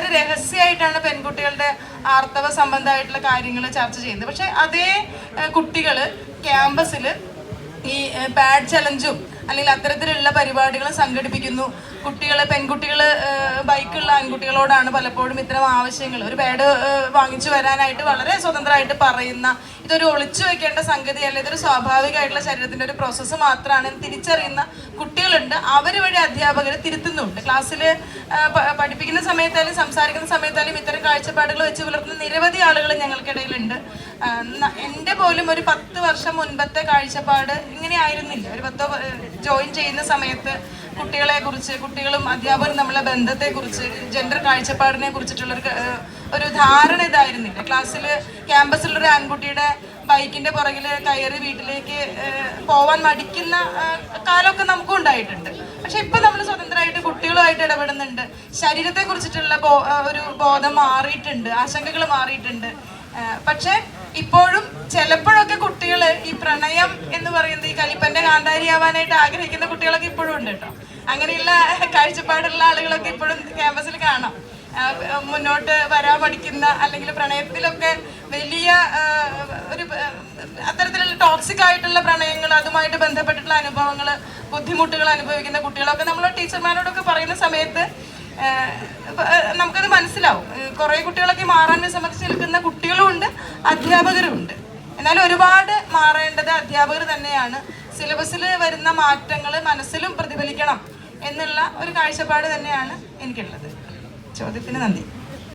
വളരെ രഹസ്യമായിട്ടാണ് പെൺകുട്ടികളുടെ ആർത്തവ സംബന്ധമായിട്ടുള്ള കാര്യങ്ങൾ ചർച്ച ചെയ്യുന്നത്. പക്ഷെ അതേ കുട്ടികൾ ക്യാമ്പസിൽ ഈ പാഡ് ചലഞ്ചും അല്ലെങ്കിൽ അത്തരത്തിലുള്ള പരിപാടികൾ സംഘടിപ്പിക്കുന്നു. പെൺകുട്ടികൾ ബൈക്കുള്ള ആൺകുട്ടികളോടാണ് പലപ്പോഴും ഇത്തരം ആവശ്യങ്ങൾ, ഒരു പാഡ് വാങ്ങിച്ചു വരാനായിട്ട് വളരെ സ്വതന്ത്രമായിട്ട് പറയുന്ന, ഇതൊരു ഒളിച്ചു വെക്കേണ്ട സംഗതിയല്ല, ഇതൊരു സ്വാഭാവികമായിട്ടുള്ള ശരീരത്തിൻ്റെ ഒരു പ്രോസസ്സ് മാത്രമാണ് തിരിച്ചറിയുന്ന കുട്ടികളുണ്ട്. അവർ വഴി അധ്യാപകർ തിരുത്തുന്നുണ്ട്. ക്ലാസ്സിൽ പഠിപ്പിക്കുന്ന സമയത്തായാലും സംസാരിക്കുന്ന സമയത്തായാലും ഇത്തരം കാഴ്ചപ്പാടുകൾ വെച്ച് പുലർത്തുന്ന നിരവധി ആളുകൾ ഞങ്ങൾക്കിടയിലുണ്ട്. എൻ്റെ പോലും ഒരു 10 വർഷം മുൻപത്തെ കാഴ്ചപ്പാട് ഇങ്ങനെ ആയിരുന്നില്ല. ഒരു 10 ജോയിൻ ചെയ്യുന്ന സമയത്ത് കുട്ടികളും അധ്യാപകരും തമ്മിലുള്ള ബന്ധത്തെക്കുറിച്ച്, ജെൻഡർ കാഴ്ചപ്പാടിനെ കുറിച്ചിട്ടുള്ളൊരു ധാരണ ഇതായിരുന്നില്ല. ക്യാമ്പസിലൊരു ആൺകുട്ടിയുടെ ബൈക്കിന്റെ പുറകിൽ കയറി വീട്ടിലേക്ക് പോവാൻ മടിക്കുന്ന കാലമൊക്കെ നമുക്കും ഉണ്ടായിട്ടുണ്ട്. പക്ഷെ ഇപ്പൊ നമ്മൾ സ്വതന്ത്രമായിട്ട് കുട്ടികളുമായിട്ട് ഇടപെടുന്നുണ്ട്. ശരീരത്തെ കുറിച്ചിട്ടുള്ള ഒരു ബോധം മാറിയിട്ടുണ്ട്, ആശങ്കകൾ മാറിയിട്ടുണ്ട്. പക്ഷെ ഇപ്പോഴും ചിലപ്പോഴൊക്കെ കുട്ടികൾ ഈ പ്രണയം എന്ന് പറയുന്നത് ഈ കലിപ്പന്റെ കാന്താരിയാവാനായിട്ട് ആഗ്രഹിക്കുന്ന കുട്ടികളൊക്കെ ഇപ്പോഴും ഉണ്ട് കേട്ടോ. അങ്ങനെയുള്ള കാഴ്ചപ്പാടുള്ള ആളുകളൊക്കെ ഇപ്പോഴും ക്യാമ്പസിൽ കാണാം. മുന്നോട്ട് വരാൻ പഠിക്കുന്ന അല്ലെങ്കിൽ പ്രണയത്തിലൊക്കെ വലിയ ഒരു അത്തരത്തിലുള്ള ടോക്സിക് ആയിട്ടുള്ള പ്രണയങ്ങൾ, അതുമായിട്ട് ബന്ധപ്പെട്ടിട്ടുള്ള അനുഭവങ്ങൾ, ബുദ്ധിമുട്ടുകൾ അനുഭവിക്കുന്ന കുട്ടികളൊക്കെ നമ്മൾ ടീച്ചർമാരോടൊക്കെ പറയുന്ന സമയത്ത് നമുക്കത് മനസ്സിലാവും. കുറേ കുട്ടികളൊക്കെ മാറാൻ വിസമ്മതിച്ച് നിൽക്കുന്ന കുട്ടികളും ഉണ്ട്, അധ്യാപകരും ഉണ്ട്. എന്നാലും ഒരുപാട് മാറേണ്ടത് അധ്യാപകർ തന്നെയാണ്. സിലബസിൽ വരുന്ന മാറ്റങ്ങൾ മനസ്സിലും പ്രതിഫലിക്കണം എന്നുള്ള ഒരു കാഴ്ചപ്പാട് തന്നെയാണ് എനിക്കുള്ളത്. ചോദ്യത്തിന് നന്ദി.